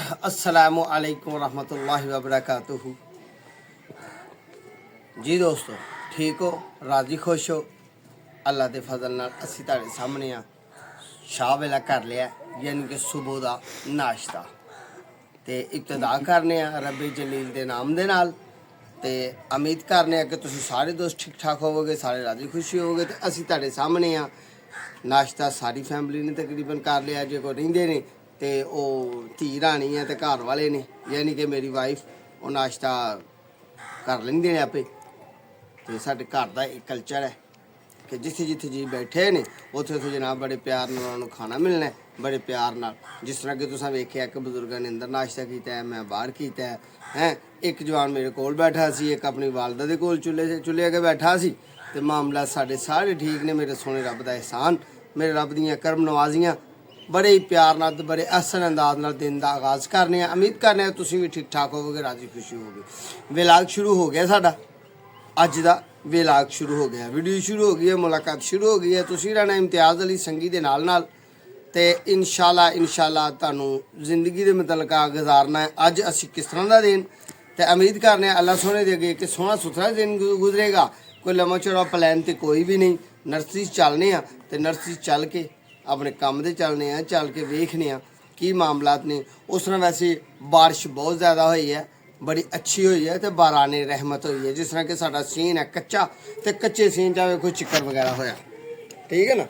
अस्सलामु अलैकुम रहमतुल्लाहि व बरकातुहू। जी दोस्तों, ठीक हो, राजी खुश हो? अल्लाह के फजल नाल असी तुहाडे सामने आ। शाह वेला कर लिया, यानी कि सुबह का नाश्ता ते इब्तदा करने रब्बे जलील के नाम दे नाल। ते उम्मीद करने कि तुसीं सारे दोस्त ठीक ठाक होवोगे, सारे राजी खुशी होवोगे। तो असी तुहाडे सामने आ। नाश्ता सारी फैमिली ने तकरीबन कर लिया। जो कोई रहिंदे ने तो वह धी राणी है तो घर वाले ने, यानी कि मेरी वाइफ, वो नाश्ता कर लेंदे ने आपे। तो साडे घर का एक कल्चर है कि जिथे जिथे जी बैठे ने उत्थे उत्थे जनाब बड़े प्यार नाल उन्होंने खाना मिलना है, बड़े प्यार नाल। जिस तरह कि तुसां वेख्या कि बजुर्गों ने अंदर नाश्ता किया है, मैं बाहर किया है। हैं एक जवान मेरे कोल बैठा सी, एक अपनी वालदा दे कोल चुल्हे अगे बैठा सी। ते मामला साढ़े सारे ठीक ने। मेरे सोने रब दा एहसान, मेरे रब दियां करम नवाजियां, बड़े ही प्यार नाल बड़े अहसन अंदाज नाल दिन का आगाज़ करने। उम्मीद करने तुसीं भी ठीक ठाक होवोगे, राजी खुशी होवोगे। व्लॉग शुरू हो गया साडा, अज का व्लॉग शुरू हो गया, वीडियो शुरू हो गई है, मुलाकात शुरू हो गई है। तुसीं रहना इम्तियाज़ अली संगी दे नाल ते इंशाल्लाह तुहानूं जिंदगी दे मुतलका गुजारना है। अज असीं किस तरह का दिन, तो उम्मीद करने अल्लाह सोने दे अगे कि सोहना सुथरा दिन गुजरेगा। कोई लम्मा चौड़ा प्लैन तो कोई भी नहीं। नर्सरी चलने तो नर्सरी चल के अपने काम दे चलने चल के वेखने की मामलात ने। उस तरह वैसे बारिश बहुत ज़्यादा हुई है, बड़ी अच्छी हुई है, तो बाराने रहमत हुई है। जिस तरह कि साडा सीन है कच्चा, तो कच्चे सीन चाहे कोई चिक्कर वगैरह होया, ठीक है ना,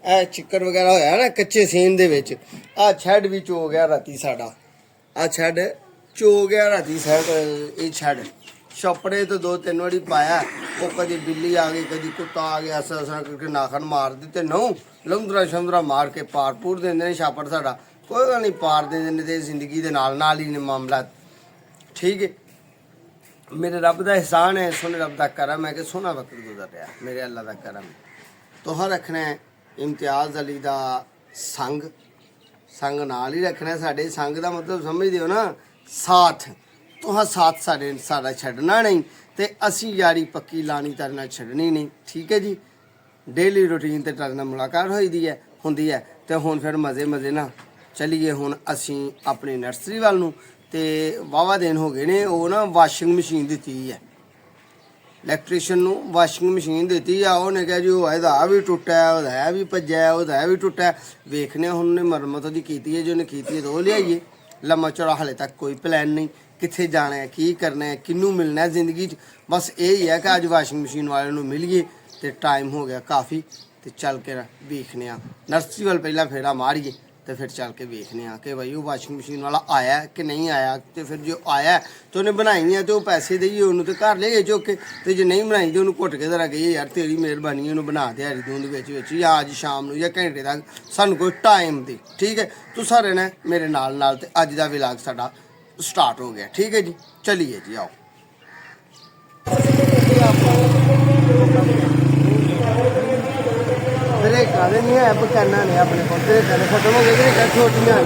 ए चिक्कर वगैरह होया ना कच्चे सीन दे विच। आ छैड भी चो गया राती साडा, आ छैड चो गया राती सैड। ये छैड छपड़े तो दो तीन बारी पाया, वो कभी बिल्ली आ गई, कभी कुत्ता आ गया, ऐसा ऐसा करके नाखन मार दिते। नौ लंदरा शंदरा मार के पार पूर देंदे ने छापड़ साडा। कोई गल नहीं, पार दे देंदे ते जिंदगी दे नाल ही ने मामला, ठीक है। मेरे रब का एहसान है, सोने रब का करम है कि सोहना वक्त गुजर रहा है। मेरे अल्लाह का करम है। तुहां रखना है इम्तियाज़ अली का संग, संग नाल ही रखना है। साडे संग का मतलब समझ दिओ ना, साथ। तुहां साथ साडा छड्डना नहीं, तो असी यारी पक्की लानी तेरे नाल छड्डनी नहीं, ठीक है जी। डेली रूटीन ते तेरे नाल मुलाकात होई है हुंदी है। तो हुण फिर मज़े मज़े ना चलीए। हुण असी अपनी नर्सरी वाल नूं ते वाहवा दिन हो गए ने। वो ना वाशिंग मशीन दी है, इलैक्ट्रीशियन नूं वाशिंग मशीन दी है। उन्हें कहा जी वह भी टुटा है, वह भी भज्जा है, वह भी टुटा है। वेखने उन्हें मरम्मत की है, जो उन्हें की है तो लियाइए। लम्मा चौड़ा हाले तक कोई प्लैन नहीं, कित्थे जाना है, की करना है, किनू मिलना है जिंदगी। बस यही है कि अज वाशिंग मशीन वाले नूं मिलीए। तो टाइम हो गया काफ़ी, तो चल के वेखने नर्सरी वाल पहला फेरा मारिए, तो फिर चल के वेखने कि भाई वो वाशिंग मशीन वाला आया कि नहीं आया। तो फिर जो आया तो उन्हें बनाई है, तो वो पैसे देइए उन्होंने, तो घर ले चुक के। तो जो नहीं बनाई तो उन्होंने घुट के जरा कहिए यार तेरी मेहरबानी है, उन्होंने बना दिहाड़ी दूंद या अज शाम को या घंटे तक सानू कोई टाइम दे, ठीक है। तुसां रहना मेरे नाल ते अज का व्लॉग साडा स्टार्ट हो गया, ठीक है जी। चलिए जी, आओ। ब्रेका नहीं है, बकाना ने अपने को ब्रेका ने खत्म हो गए, ब्रेका छोटियां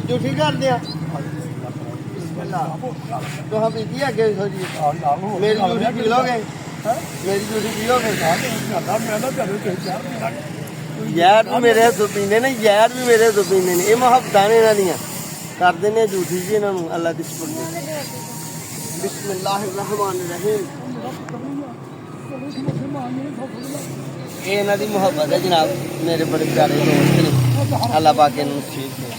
जूठी कर दिया। तो हम इसी आगे सोचिए, मेरी जूठी पी लोगे, मेरी जूठी पियोगे यार भी मेरे हथों पीने ने, यार भी मेरे हथों पीने ने। ये मुहब्बतां ने इन्हां दियां, कर देने जूठी जी इन्हों अल्लाह की सुपुर्द। बिस्मिल्लाहिर्रहमानिर्रहीम। ये इन्हां दी मुहब्बत है जनाब, मेरे बड़े प्यारे दोस्त ने, अल्लाह पाक इन्हों ठीक है।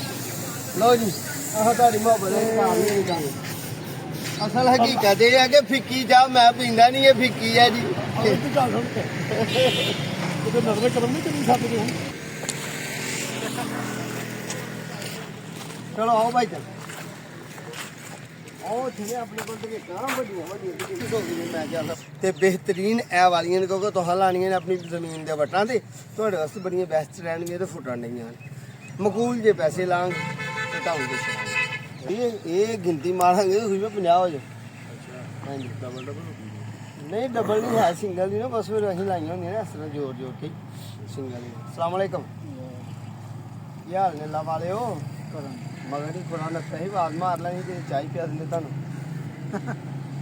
लो जी, आह तुहाडी मुहब्बत है। असल हकीकत ये है कि फिक्की चाह मैं पींदा नहीं, ये फिक्की है जी। चलो आओ भाई, चल ते बेहतरीन ए वालियां ने, क्योंकि तुहां लानियां ने अपनी जमीन के वटां ते तुहाडे वास्ते बड़ियां बेस्ट रहणगियां ते फुटण डईयां मकूल जे पैसे लांग ते तुहानूं कुछ ये गिनती मारांगे तो फिर 50 हो जाए। हाँ जी, नहीं डबल नहीं है, सिंगल नहीं ना, बस फिर असीं लाइयां होंदियां ना इस तरह जोड़ जोड़ के सिंगल ही। अस्सलाम वालेकुम, क्या हाल ने ला वाले हो? मगर ही पुराना सही आवाज मार लेनी कि चाय पिया दिंदे तुहानूं।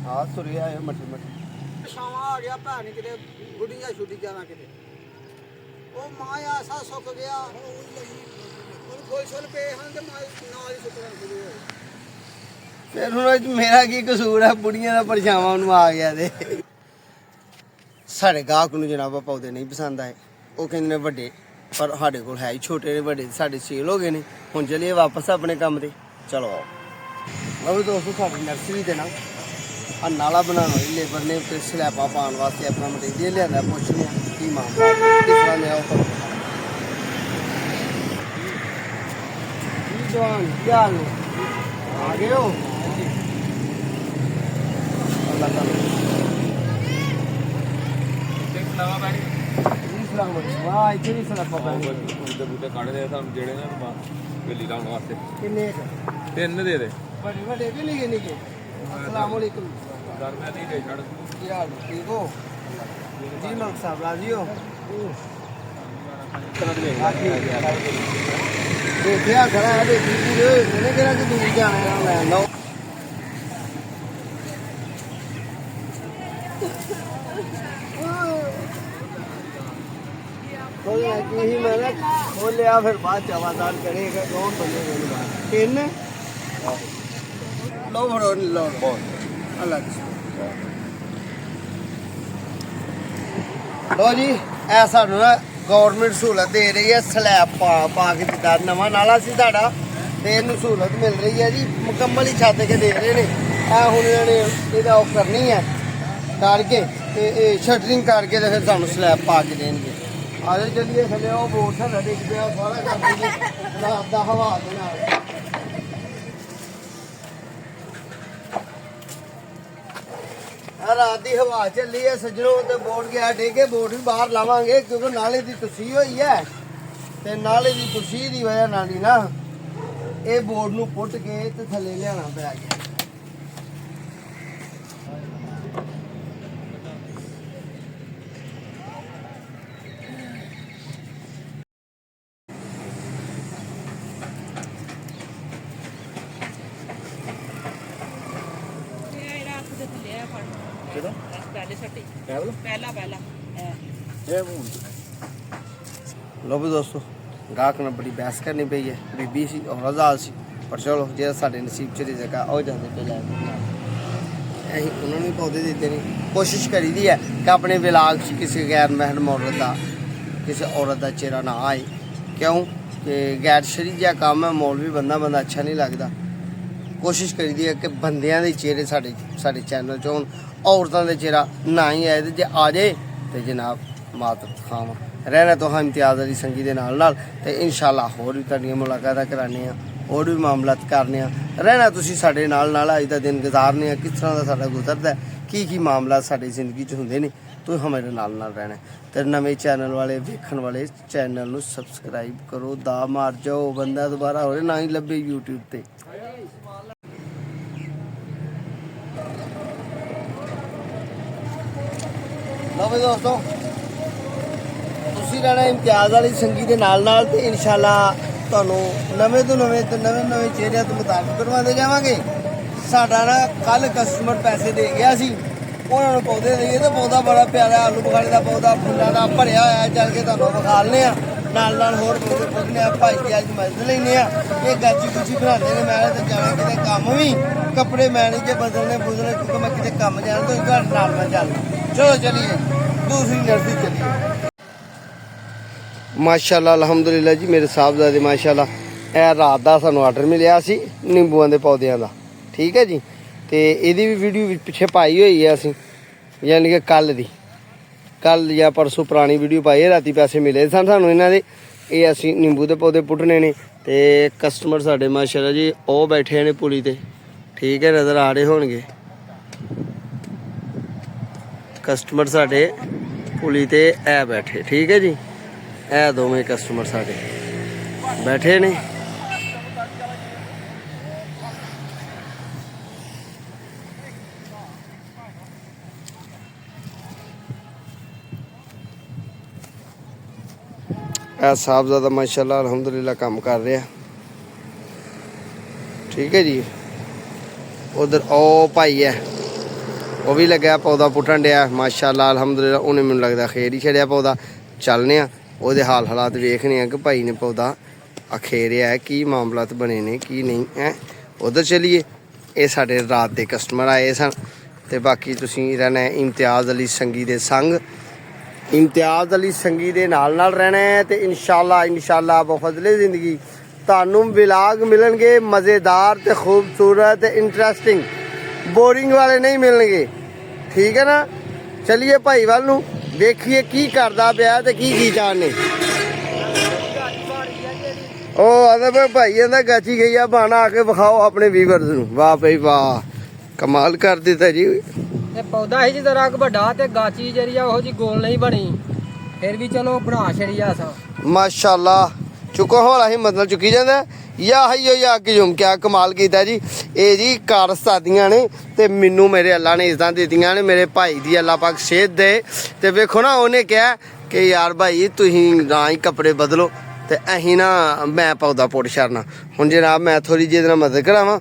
हाँ तुरे आए मट्ठी मट्ठी शाम आ गया भैन किते ਗੁੱਡੀਆਂ ਛੁੱਟੀ ਜਾਣਾ ਕਿਤੇ ਉਹ ਮਾਂ ਆਸਾ ਸੁੱਕ ਗਿਆ ਹੁਣ ਕੋਈ ਸੁਣ ਪਏ ਹਨ ਤੇ ਮਾਂ ਨਾਲ ਹੀ ਸੁੱਕਣਾ ਸ਼ੁਰੂ ਹੋਇਆ ਫਿਰ ਹੁਣ ਮੇਰਾ ਕੀ ਕਸੂਰ ਹੈ ਬੁੜੀਆਂ ਦਾ ਪਰਛਾਵਾਂ ਨੂੰ ਆ ਗਿਆ ਤੇ ਸਾਡੇ ਗਾਹਕ ਨੂੰ ਜਨਾਬ ਪੌਦੇ ਨਹੀਂ ਪਸੰਦ ਆਏ ਉਹ ਕਹਿੰਦੇ ਨੇ ਵੱਡੇ ਪਰ ਸਾਡੇ ਕੋਲ ਹੈ ਹੀ ਛੋਟੇ ਨੇ ਵੱਡੇ ਸਾਡੇ ਸੇਲ ਹੋ ਗਏ ਨੇ ਹੁਣ ਚਲੀਏ ਵਾਪਸ ਆਪਣੇ ਕੰਮ ਤੇ ਚਲੋ ਆਓ ਲਓ ਦੋਸਤੋ ਸਾਡੀ ਨਰਸਰੀ ਦੇ ਨਾਲ ਆ ਨਾਲਾ ਬਣਾਉਣ ਵਾਲੀ ਲੇਬਰ ਨੇ ਤੇ ਸਲੈਬਾਂ ਪਾਉਣ ਵਾਸਤੇ ਆਪਣਾ ਮਟੀਰੀਅਲ ਲਿਆਂਦਾ ਪੁੱਛਦੇ ਆ ਕੀ ਮਾਮਲਾ ਕਿਸ ਤਰ੍ਹਾਂ ਲਿਆ ਉਹ ਜੀ ਜਵਾਨ ਕੀ ਹਾਲ ਨੇ ਆ ਗਏ ਹੋ ਅੱਲਾ ਤਾਲਾ ਨਵਾਂ ਪੈਣੀ ਵਾਹ ਇੱਥੇ ਵੀ ਸਲੈਬਾਂ ਪਾਉਣ ਬੂਟੇ ਬੂਟੇ ਕੱਢਦੇ ਤੁਹਾਨੂੰ ਜਿਹੜੇ ਨਾ ਵੇਲੀ ਲਾਉਣ ਵਾਸਤੇ ਕਿੰਨੇ ਤਿੰਨ ਦੇ ਦੇ ਵੱਡੇ ਵੱਡੇ ਕਿ ਨਿੱਕੇ ਨਿੱਕੇ अस्सलाम वालेकुम ਗਰਮੀਆਂ ਦੀ ਦੇ ਛੱਡ ਕੀ ਹਾਲ ਠੀਕ ਹੋ ਜੀ ਮਲਕ ਸਾਹਿਬ ਰਾਜੀ ਹੋ ਦੇਖਿਆ ਖੜਾ ਹੈ ਦੇਖੀ ਪੂਰੇ ਇਹਨੇ ਕਿਹੜਾ ਕਿ ਦੂਰ ਜਾਣਾ ਲੈ ਲਓ ਕੋਈ ਨਹੀਂ ਮੈਂ ਖੋਲਿਆ ਫਿਰ ਬਾਅਦ ਚ ਆਵਾਜ਼ਾਰ ਕਰੇਗਾ ਕੌਣ ਬੰਦੇ ਮੇਰੀ ਬਾਤ ਤਿੰਨ ਲੋ ਭਰੋ ਲੋ ਅਲੱਗ ਲੋ ਜੀ ਇਹ ਸਾਨੂੰ ਨਾ ਗਵਰਨਮੈਂਟ ਸਹੂਲਤ ਦੇ ਰਹੀ ਹੈ ਸਲੈਬ ਪਾ ਕੇ ਦਿੱਤਾ ਨਵਾਂ ਨਾਲਾ ਸੀ ਸਾਡਾ ਤੇ ਇਹਨੂੰ ਸਹੂਲਤ ਮਿਲ ਰਹੀ ਹੈ ਜੀ ਮੁਕੰਮਲ ਹੀ ਛੱਤ ਕੇ ਦੇ ਰਹੇ ਨੇ ਆ ਹੁਣ ਇਹਨਾਂ ਨੇ ਇਹਦਾ ਉਹ ਕਰਨੀ ਹੈ ਡਾਲ ਕੇ ਤੇ ਇਹ ਸ਼ਟਰਿੰਗ ਕਰਕੇ ਤੇ ਫਿਰ ਸਾਨੂੰ ਸਲੈਬ ਪਾ ਕੇ ਦੇਣਗੇ ਆਜੋ ਚੱਲੀਏ ਥੱਲੇ ਉਹ ਬੋਰਡ ਸਾਡਾ ਡਿੱਗ ਪਿਆ ਸਾਰਾ ਕੰਮ ਜੀ ਰਾਤ ਦਾ ਹਵਾ ਦੇ ਨਾਲ ਰਾਤ ਦੀ ਹਵਾ ਚੱਲੀ ਹੈ ਸੱਜਣੋ ਤੇ ਬੋਰਡ ਗਿਆ ਡੇਗੇ ਬੋਰਡ ਵੀ ਬਾਹਰ ਲਾਵਾਂਗੇ ਕਿਉਂਕਿ ਨਾਲੇ ਦੀ ਤੁਸੀਂ ਹੋਈ ਹੈ ਤੇ ਨਾਲੇ ਦੀ ਤੁਸੀਂ ਦੀ ਵਜ੍ਹਾ ਨਾਲ ਹੀ ਨਾ ਇਹ ਬੋਰਡ ਨੂੰ ਪੁੱਟ ਕੇ ਤੇ ਥੱਲੇ ਲਿਆਣਾ ਪਿਆ ਗਿਆ ਕਿਹਦਾ ਪਹਿਲਾ ਇਹ ਹੁਣ ਲੋ ਵੀ ਦੋਸਤੋ ਗਾਹਕ ਨਾਲ ਬੜੀ ਬਹਿਸ ਕਰਨੀ ਪਈ ਹੈ ਬੀਬੀ ਸੀ ਔਰ ਆਜ਼ਾਦ ਸੀ ਪਰ ਚਲੋ ਜਿਹੜਾ ਸਾਡੇ ਨਸੀਬ ਚ ਰਿਜ਼ਕ ਆ ਉਹ ਜਾਂਦੇ ਪਏ ਲੈ ਅਸੀਂ ਉਹਨਾਂ ਨੂੰ ਪੌਦੇ ਦਿੱਤੇ ਨੇ ਕੋਸ਼ਿਸ਼ ਕਰੀਦੀ ਹੈ ਕਿ ਆਪਣੇ ਵਿਲਾਗ 'ਚ ਕਿਸੇ ਗੈਰ ਮਹਿਰਮ ਔਰਤ ਦਾ ਕਿਸੇ ਔਰਤ ਦਾ ਚਿਹਰਾ ਨਾ ਆਏ ਕਿਉਂ ਕਿ ਗੈਰ ਸ਼ਰੀ ਜਿਹਾ ਕੰਮ ਹੈ ਮੌਲਵੀ ਬੰਦਾ ਅੱਛਾ ਨਹੀਂ ਲੱਗਦਾ ਕੋਸ਼ਿਸ਼ ਕਰੀਦੀ ਹੈ ਕਿ ਬੰਦਿਆਂ ਦੇ ਚਿਹਰੇ ਸਾਡੇ ਚੈਨਲ 'ਚ ਹੋਣ ਔਰਤਾਂ ਦੇ ਚਿਹਰਾ ਨਾ ਹੀ ਆਏ ਤੇ ਜੇ ਆ ਜਾਏ ਤੇ ਜਨਾਬ ਮਾਤ ਖਾਵਾਂ ਰਹਿਣਾ ਤੋਂ ਇਮਤਿਆਜ਼ ਅਲੀ ਸੰਗੀ ਦੇ ਨਾਲ ਤੇ ਇਨਸ਼ਾਅੱਲਾ ਹੋਰ ਵੀ ਤੁਹਾਡੀਆਂ ਮੁਲਾਕਾਤਾਂ ਕਰਾਉਂਦੇ ਆ ਹੋਰ ਵੀ ਮਾਮਲਾਤ ਕਰਨੇ ਆ ਰਹਿਣਾ ਤੁਸੀਂ ਸਾਡੇ ਨਾਲ ਅੱਜ ਦਾ ਦਿਨ ਗੁਜ਼ਾਰਨੇ ਆ ਕਿਸ ਤਰ੍ਹਾਂ ਦਾ ਸਾਡਾ ਗੁਜ਼ਰਦਾ ਕੀ ਮਾਮਲਾ ਸਾਡੀ ਜ਼ਿੰਦਗੀ 'ਚ ਹੁੰਦੇ ਨੇ ਤੁਸੀਂ ਹਮਾਰੇ ਨਾਲ ਰਹਿਣਾ ਤੇ ਨਵੇਂ ਚੈਨਲ ਵਾਲੇ ਵੇਖਣ ਵਾਲੇ ਚੈਨਲ ਨੂੰ ਸਬਸਕ੍ਰਾਈਬ ਕਰੋ ਦਾ ਮਾਰ ਜਾਓ ਬੰਦਾ ਦੁਬਾਰਾ ਹੋਰੇ ਨਾ ਹੀ ਲੱਭੇ YouTube ਤੇ ਲਓ ਵੀ ਦੋਸਤੋ ਤੁਸੀਂ ਰਹਿਣਾ ਇਮਤਿਆਜ਼ ਵਾਲੀ ਸੰਗੀ ਦੇ ਨਾਲ ਤੇ ਇਨਸ਼ਾਅੱਲਾ ਤੁਹਾਨੂੰ ਨਵੇਂ ਤੋਂ ਨਵੇਂ ਚਿਹਰਿਆਂ ਤੋਂ ਮੁਤਾਬਿਕ ਕਰਵਾਉਂਦੇ ਜਾਵਾਂਗੇ ਸਾਡਾ ਨਾ ਕੱਲ ਕਸਟਮਰ ਪੈਸੇ ਦੇ ਗਿਆ ਸੀ ਉਹਨਾਂ ਨੂੰ ਪੌਦੇ ਦੇਈਏ ਤੇ ਪੌਦਾ ਬੜਾ ਪਿਆਰਾ ਆਲੂ ਬੁਖਾਰੇ ਦਾ ਪੌਦਾ ਫੁੱਲਾਂ ਦਾ ਭਰਿਆ ਹੋਇਆ ਚੱਲ ਕੇ ਤੁਹਾਨੂੰ ਵਿਖਾਲਨੇ ਆ ਨਾਲ ਹੋਰ ਪੌਦੇ ਪੁੱਛਨੇ ਆ ਭਾਈ ਦੀ ਅੱਜ ਮਦਦ ਲੈਨੇ ਆ ਇਹ ਗਾਜੀ ਗੁੱਜੀ ਬਣਾਉਂਦੇ ਨੇ ਮੈਂ ਤੇ ਜਾਣਾ ਕਿਤੇ ਕੰਮ ਵੀ ਕੱਪੜੇ ਮੈਂ ਨਹੀਂ ਜੇ ਬਦਲਨੇ ਕਿਉਂਕਿ ਮੈਂ ਕਿਤੇ ਕੰਮ ਜਾਣਾ ਤੇ ਤੁਹਾਡੇ ਨਾਲ ਮੈਂ ਚੱਲਣਾ ਚਲੋ ਚਲੀਏ दूसरी नर्सरी चलिए माशाल्लाह अलहमदुलिल्लाह जी मेरे साहबजादे माशाल्लाह ਇਹ ਰਾਤ ਦਾ ਸਾਨੂੰ ਆਰਡਰ ਮਿਲਿਆ ਸੀ ਨਿੰਬੂਆਂ ਦੇ ਪੌਦਿਆਂ ਦਾ ਠੀਕ ਹੈ ਜੀ ਤੇ ਇਹਦੀ ਵੀ ਵੀਡੀਓ ਪਿੱਛੇ ਪਾਈ ਹੋਈ ਹੈ ਅਸੀਂ ਯਾਨੀ ਕਿ ਕੱਲ ਜਾਂ ਪਰਸੋਂ ਪੁਰਾਣੀ ਵੀਡੀਓ ਪਾਈ ਹੈ ਰਾਤੀ ਪੈਸੇ ਮਿਲੇ ਸਨ ਸਾਨੂੰ ਇਹਨਾਂ ਦੇ ਇਹ ਅਸੀਂ ਨਿੰਬੂ ਦੇ ਪੌਦੇ ਪੁੱਟਣੇ ਨੇ ਤੇ ਕਸਟਮਰ ਸਾਡੇ ਮਾਸ਼ਾਅੱਲਾ ਜੀ ਉਹ ਬੈਠੇ ਨੇ ਪੁਲੀ ਤੇ ਠੀਕ ਹੈ ਨਜ਼ਰ ਆ ਰਹੇ ਹੋਣਗੇ ਕਸਟਮਰ ਸਾਡੇ ਪੁਲੀ ਤੇ ਇਹ ਬੈਠੇ ਠੀਕ ਹੈ ਜੀ ਇਹ ਦੋਵੇਂ ਕਸਟਮਰ ਸਾਡੇ ਬੈਠੇ ਨੇ ਇਹ ਸਾਹਿਬਜ਼ਾਦਾ ਮਾਸ਼ਾਅੱਲਾ ਅਲਹਮਦੁਲਿल्लाह ਕੰਮ ਕਰ ਰਿਹਾ ਠੀਕ ਹੈ ਜੀ ਉਧਰ ਉਹ ਭਾਈ ਹੈ ਉਹ ਵੀ ਲੱਗਿਆ ਪੌਦਾ ਪੁੱਟਣ ਡਿਆ ਮਾਸ਼ਾਅੱਲਾ ਅਲਹਮਦੁਲਿਲਾ। ਉਹਨੇ ਮੈਨੂੰ ਲੱਗਦਾ ਖੇਰ ਹੀ ਛੜਿਆ ਪੌਦਾ। ਚੱਲਨੇ ਆ ਉਹਦੇ ਹਾਲ ਹਾਲਾਤ ਵੇਖਣੇ ਆ ਕਿ ਭਾਈ ਨੇ ਪੌਦਾ ਅਖੇਰਿਆ ਹੈ, ਕੀ ਮਾਮਲਾਤ ਬਣੇ ਨੇ ਕੀ ਨਹੀਂ ਹੈ। ਉਧਰ ਚਲੀਏ। ਇਹ ਸਾਡੇ ਰਾਤ ਦੇ ਕਸਟਮਰ ਆਏ ਸਨ ਤੇ ਬਾਕੀ ਤੁਸੀਂ ਰਹਿਣਾ ਇਮਤਿਆਜ਼ ਅਲੀ ਸੰਗੀ ਦੇ ਸੰਗ, ਇਮਤਿਆਜ਼ ਅਲੀ ਸੰਗੀ ਦੇ ਨਾਲ ਰਹਿਣਾ ਹੈ ਤੇ ਇਨਸ਼ਾਅੱਲਾ ਬਫਜ਼ਲੇ ਜ਼ਿੰਦਗੀ ਤੁਹਾਨੂੰ ਵਲੌਗ ਮਿਲਣਗੇ ਮਜ਼ੇਦਾਰ ਤੇ ਖੂਬਸੂਰਤ ਤੇ ਇੰਟਰਸਟਿੰਗ, ਬੋਰਿੰਗ ਵਾਲੇ ਨਹੀਂ ਮਿਲਣਗੇ। ਠੀਕ ਹੈ ਨਾ। ਚਲਿਏ ਭਾਈ ਵੱਲ ਨੂੰ ਵੇਖੀਏ ਕੀ ਕਰਦਾ ਪਿਆ ਤੇ ਕੀ ਚਾਹਨੇ। ਉਹ ਆਦਾ ਭਾਈ ਇਹਦਾ ਗਾਚੀ ਗਈ ਆ ਬਾਣਾ ਆ ਕੇ ਵਿਖਾਓ ਆਪਣੇ ਵੀਵਰਸ ਨੂੰ। ਵਾਹ ਭਾਈ ਵਾਹ, ਕਮਾਲ ਕਰ ਦਿੱਤਾ ਜੀ। ਇਹ ਪੌਦਾ ਹੀ ਜਦੋਂ ਰਗ ਵੱਡਾ ਤੇ ਗਾਚੀ ਜਿਹੜੀ ਆ ਉਹ ਜੀ ਗੋਲ ਨਹੀਂ ਬਣੀ, ਫਿਰ ਵੀ ਚਲੋ ਬਣਾ ਛੜੀਆ ਸਾਂ ਮਾਸ਼ਾਅੱਲਾ। ਚੁੱਕੋ ਹੌਲਾ ਹੀ ਮਤਲਬ ਚੁੱਕੀ ਜਾਂਦਾ ਯਾ ਹਈਓ ਯਾ ਕਿ ਜੁਮ ਕਿਆ ਕਮਾਲ ਕੀਤਾ ਜੀ। ਇਹ ਜੀ ਕਾਰਸਤਾਦੀਆਂ ਨੇ ਤੇ ਮੈਨੂੰ ਮੇਰੇ ਅੱਲਾ ਨੇ ਇਜ਼ਤਾਂ ਦਿੱਤੀਆਂ ਨੇ। ਮੇਰੇ ਭਾਈ ਦੀ ਅੱਲਾ ਪਾਕ ਸਿਹਤ ਦੇ। ਤੇ ਵੇਖੋ ਨਾ ਉਹਨੇ ਕਿਹਾ ਕਿ ਯਾਰ ਭਾਈ ਤੁਸੀਂ ਨਾ ਹੀ ਕੱਪੜੇ ਬਦਲੋ ਤੇ ਅਸੀਂ ਨਾ ਮੈਂ ਪੌਦਾ ਪੁੱਟ ਛੱਡਣਾ। ਹੁਣ ਜਨਾਬ ਮੈਂ ਥੋੜੀ ਜਿਹੀ ਇਹਦੇ ਨਾਲ ਮਦਦ ਕਰਾਵਾਂ,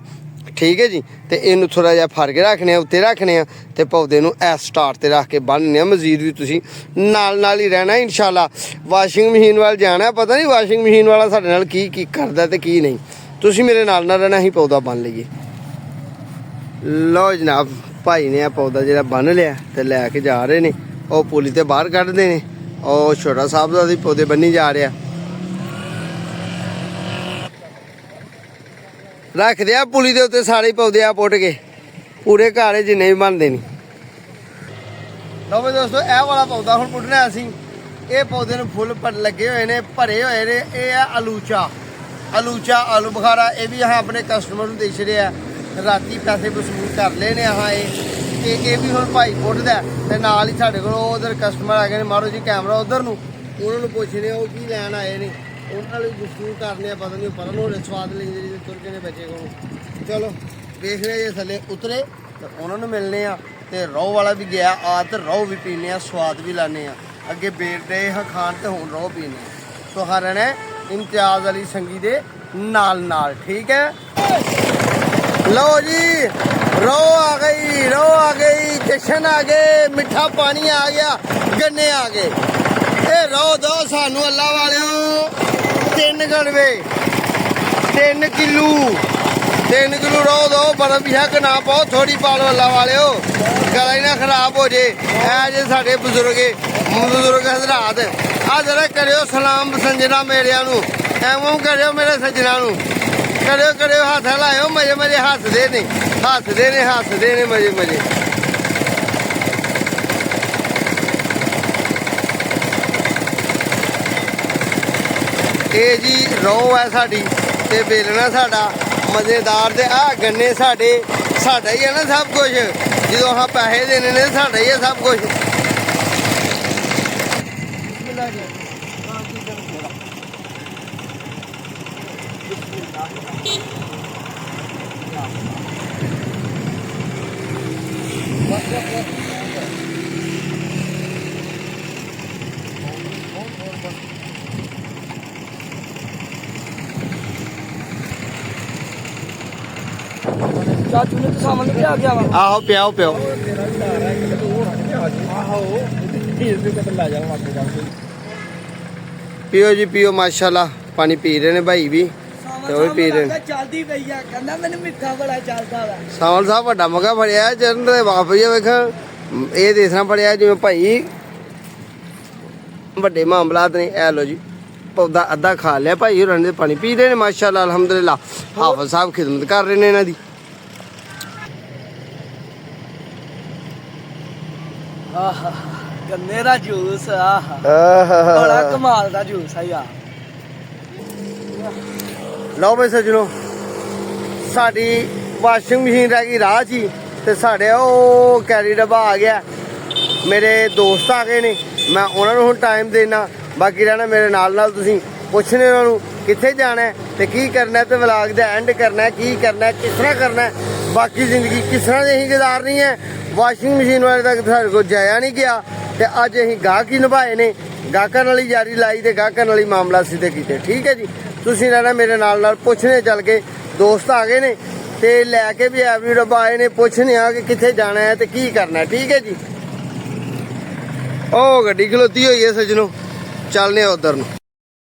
ਠੀਕ ਹੈ ਜੀ। ਤੇ ਇਹਨੂੰ ਥੋੜਾ ਜਿਹਾ ਫੜ ਕੇ ਰੱਖਣੇ ਆ, ਉੱਤੇ ਰੱਖਣੇ ਆ ਤੇ ਪੌਦੇ ਨੂੰ ਇਸ ਸਟਾਰ ਤੇ ਰੱਖ ਕੇ ਬੰਨ੍ਹਨੇ ਆ। ਮਜ਼ੀਦ ਵੀ ਤੁਸੀਂ ਨਾਲ ਹੀ ਰਹਿਣਾ ਇਨਸ਼ਾਅੱਲਾ। ਵਾਸ਼ਿੰਗ ਮਸ਼ੀਨ ਵੱਲ ਜਾਣਾ, ਪਤਾ ਨਹੀਂ ਵਾਸ਼ਿੰਗ ਮਸ਼ੀਨ ਵਾਲਾ ਸਾਡੇ ਨਾਲ ਕੀ ਕਰਦਾ ਤੇ ਕੀ ਨਹੀਂ। ਤੁਸੀਂ ਮੇਰੇ ਨਾਲ ਰਹਿਣਾ, ਅਸੀਂ ਪੌਦਾ ਬੰਨ ਲਈਏ। ਲਓ ਜਨਾਬ ਭਾਈ ਨੇ ਆ ਪੌਦਾ ਜਿਹੜਾ ਬੰਨ ਲਿਆ ਤੇ ਲੈ ਕੇ ਜਾ ਰਹੇ ਨੇ। ਉਹ ਪੁਲੀ ਤੇ ਬਾਹਰ ਕੱਢਦੇ ਨੇ। ਉਹ ਛੋਟਾ ਸਾਹਿਬ ਦਾ ਵੀ ਪੌਦੇ ਬੰਨੀ ਜਾ ਰਿਹਾ। ਰੱਖਦੇ ਆ ਪੁਲੀ ਦੇ ਉੱਤੇ ਸਾਰੇ ਪੌਦੇ ਆ ਪੁੱਟ ਕੇ, ਪੂਰੇ ਘਰ ਜਿੰਨੇ ਵੀ ਬਣਦੇ ਨੇ। ਲਓ ਵੀ ਦੋਸਤੋ ਇਹ ਵਾਲਾ ਪੌਦਾ ਹੁਣ ਪੁੱਟਣਾ ਅਸੀਂ। ਇਹ ਪੌਦੇ ਨੂੰ ਫੁੱਲ ਲੱਗੇ ਹੋਏ ਨੇ, ਭਰੇ ਹੋਏ ਨੇ। ਇਹ ਆ ਆਲੂ ਆਲੂ ਬੁਖਾਰਾ। ਇਹ ਵੀ ਆਹ ਆਪਣੇ ਕਸਟਮਰ ਨੂੰ ਦੇ ਛੜਿਆ, ਰਾਤੀ ਪੈਸੇ ਵਸੂਲ ਕਰ ਲਏ ਨੇ। ਆਹ ਇਹ ਵੀ ਹੁਣ ਭਾਈ ਪੁੱਟਦਾ ਤੇ ਨਾਲ ਹੀ ਸਾਡੇ ਕੋਲ ਉਧਰ ਕਸਟਮਰ ਆ ਗਏ ਨੇ। ਮਾਰੋ ਜੀ ਕੈਮਰਾ ਉਧਰ ਨੂੰ, ਉਹਨਾਂ ਨੂੰ ਪੁੱਛਦੇ ਉਹ ਕੀ ਲੈਣ ਆਏ ਨੇ। ਉਹਨਾਂ ਨਾਲ ਗੁਫ਼ਤਗੂ ਕਰਨੇ ਆ, ਪਤਾ ਨਹੀਂ ਪਤਾ ਨੂੰ ਸਵਾਦ ਲੈਂਦੇ ਜੀ ਤੁਰ ਕੇ ਨੇ ਬੱਚੇ ਕੋਲ। ਚਲੋ ਵੇਖਦੇ ਜੇ ਥੱਲੇ ਉਤਰੇ ਤੇ ਉਹਨਾਂ ਨੂੰ ਮਿਲਨੇ ਆ। ਤੇ ਰੋਹ ਵਾਲਾ ਵੀ ਗਿਆ ਆ ਤੇ ਰੋਹ ਵੀ ਪੀਨੇ ਆ, ਸਵਾਦ ਵੀ ਲਾਣੇ ਆ। ਅੱਗੇ ਬੇਟੇ ਹਾਂ ਖਾਣ ਤੇ ਹੁਣ ਰੋਹ ਪੀਨੇ ਆ। ਸੋ ਹਾਂ ਰਹਿਣਾ ਇਮਤਿਆਜ਼ ਅਲੀ ਸੰਗੀ ਦੇ ਨਾਲ। ਠੀਕ ਹੈ। ਲਓ ਜੀ ਰੋਹ ਆ ਗਈ, ਜਸ਼ਨ ਆ ਗਏ, ਮਿੱਠਾ ਪਾਣੀ ਆ ਗਿਆ, ਗੰਨੇ ਆ ਗਏ। ਇਹ ਰੋਹ ਦੋ ਸਾਨੂੰ ਅੱਲਾ ਵਾਲਿਓ 3 ਗੜਵੇ 3 ਕਿਲੋ ਰੋਹ ਦੋ। ਬਰਫ ਵੀ ਹੈ ਕਿ ਨਾ ਪਾਓ, ਥੋੜੀ ਪਾ ਲਓ ਅੱਲਾ ਵਾਲਿਓ, ਗਲਾ ਹੀ ਨਾ ਖਰਾਬ ਹੋ ਜੇ। ਇਹ ਜੇ ਸਾਡੇ ਬਜ਼ੁਰਗ ਹਜ਼ਰਾਤ ਆ ਜਰਾ ਕਰਿਓ ਸਲਾਮ ਸੰਜਣਾ ਮੇਰਿਆਂ ਨੂੰ, ਐਵੇਂ ਕਰਿਓ ਮੇਰੇ ਸੱਜਣਾ ਨੂੰ, ਕਰਿਓ ਹੱਥ ਲਾਇਓ। ਮਜ਼ੇ ਹੱਸਦੇ ਨੇ ਮਜ਼ੇ। ਇਹ ਜੀ ਰੋਹ ਹੈ ਸਾਡੀ ਤੇ ਬੇਲਣਾ ਸਾਡਾ ਮਜ਼ੇਦਾਰ। ਤੇ ਆਹ ਗੰਨੇ ਸਾਡਾ ਹੀ ਹੈ ਨਾ ਸਭ ਕੁਝ। ਜਦੋਂ ਆਹ ਪੈਸੇ ਦੇਣੇ ਨੇ ਸਾਡਾ ਹੀ ਹੈ ਸਭ ਕੁਝ। ਚਾਚੂ ਨੇ ਤਾਂ ਸਾਹਮਣੇ ਤੇ ਆ ਗਿਆ ਵਾ। ਆਹੋ ਪਿਆਓ ਪੀਓ ਜੀ ਪੀਓ। ਮਾਸ਼ਾਅੱਲਾ ਪਾਣੀ ਪੀ ਰਹੇ ਨੇ ਭਾਈ ਵੀ ਤੇ ਉਹ ਵੀ ਪੀ ਰਹੇ ਨੇ। ਚੱਲਦੀ ਪਈ ਆ, ਕਹਿੰਦਾ ਮੈਨੂੰ ਮਿੱਠਾ ਬੜਾ ਚੱਲਦਾ ਵਾ। ਸਾਵਲ ਸਾਹਿਬ ਵੱਡਾ ਮਗਾ ਫੜਿਆ ਚਰਨ ਦੇ ਵਾਪਸ ਵੇਖ। ਇਹ ਦੇਸਣਾ ਫੜਿਆ ਜਿਵੇਂ ਭਾਈ ਵੱਡੇ ਮਾਮਲਾਤ ਨੇ। ਐ ਲੋ ਜੀ ਪੌਦਾ ਅੱਧਾ ਖਾ ਲਿਆ ਭਾਈ ਹੋਰਾਂ ਨੇ, ਪਾਣੀ ਪੀ ਰਹੇ ਨੇ ਮਾਸ਼ਾਅੱਲਾ ਅਲਹਮਦੁਲਿਲਾ। ਹਾਫਿਜ਼ ਸਾਹਿਬ ਖਿਦਮਤ ਕਰ ਰਹੇ ਨੇ ਇਹਨਾਂ ਦੀ। ਆਹਾ ਗੰਨੇ ਦਾ ਜੂਸ, ਬੜਾ ਕਮਾਲ ਦਾ ਜੂਸ ਆ ਯਾਰ। ਲਓ ਬਈ ਸੱਜਣੋ ਸਾਡੀ ਵਾਸ਼ਿੰਗ ਮਸ਼ੀਨ ਰਹਿ ਗਈ ਰਾਹ 'ਚ ਹੀ ਤੇ ਸਾਡੇ ਉਹ ਕੈਰੀ ਡੱਬਾ ਆ ਗਿਆ। ਮੇਰੇ ਦੋਸਤ ਆ ਗਏ ਨੇ, ਮੈਂ ਉਹਨਾਂ ਨੂੰ ਹੁਣ ਟਾਈਮ ਦੇਣਾ। ਬਾਕੀ ਰਹਿਣਾ ਮੇਰੇ ਨਾਲ ਤੁਸੀਂ ਪੁੱਛਣੇ ਉਹਨਾਂ ਨੂੰ ਕਿੱਥੇ ਜਾਣਾ ਤੇ ਕੀ ਕਰਨਾ ਤੇ ਵਲੌਗ ਦਾ ਐਂਡ ਕਰਨਾ, ਕੀ ਕਰਨਾ, ਕਿਸ ਤਰ੍ਹਾਂ ਕਰਨਾ, ਬਾਕੀ ਜ਼ਿੰਦਗੀ ਕਿਸ ਤਰ੍ਹਾਂ ਦੀ ਅਸੀਂ ਗੁਜ਼ਾਰਨੀ ਹੈ। ਵਾਸ਼ਿੰਗ ਮਸ਼ੀਨ ਵਾਲੇ ਤੱਕ ਸਾਡੇ ਕੋਲ ਜਾਇਆ ਨਹੀਂ ਗਿਆ ਤੇ ਅੱਜ ਅਸੀਂ ਗਾਹਕ ਹੀ ਨਿਭਾਏ ਨੇ, ਗਾਹਕਾਂ ਨਾਲ ਹੀ ਜਾਰੀ ਲਾਈ ਤੇ ਗਾਹਕਾਂ ਨਾਲ ਹੀ ਮਾਮਲਾ ਸਿੱਧੇ ਕੀਤੇ। ਠੀਕ ਹੈ ਜੀ। ਤੁਸੀਂ ਰਹਿਣਾ ਮੇਰੇ ਨਾਲ ਪੁੱਛਣੇ ਚੱਲ ਕੇ। ਦੋਸਤ ਆ ਗਏ ਨੇ ਤੇ ਲੈ ਕੇ ਵੀ ਐਵਰੀ ਡੱਬਾ ਆਏ ਨੇ, ਪੁੱਛਣੇ ਆ ਕਿ ਕਿੱਥੇ ਜਾਣਾ ਹੈ ਤੇ ਕੀ ਕਰਨਾ ਹੈ। ਠੀਕ ਹੈ ਜੀ। ਉਹ ਗੱਡੀ ਖਲੋਤੀ ਹੋਈ ਹੈ ਸੱਜਣੋ, ਚੱਲਨੇ ਆ ਉਧਰ ਨੂੰ।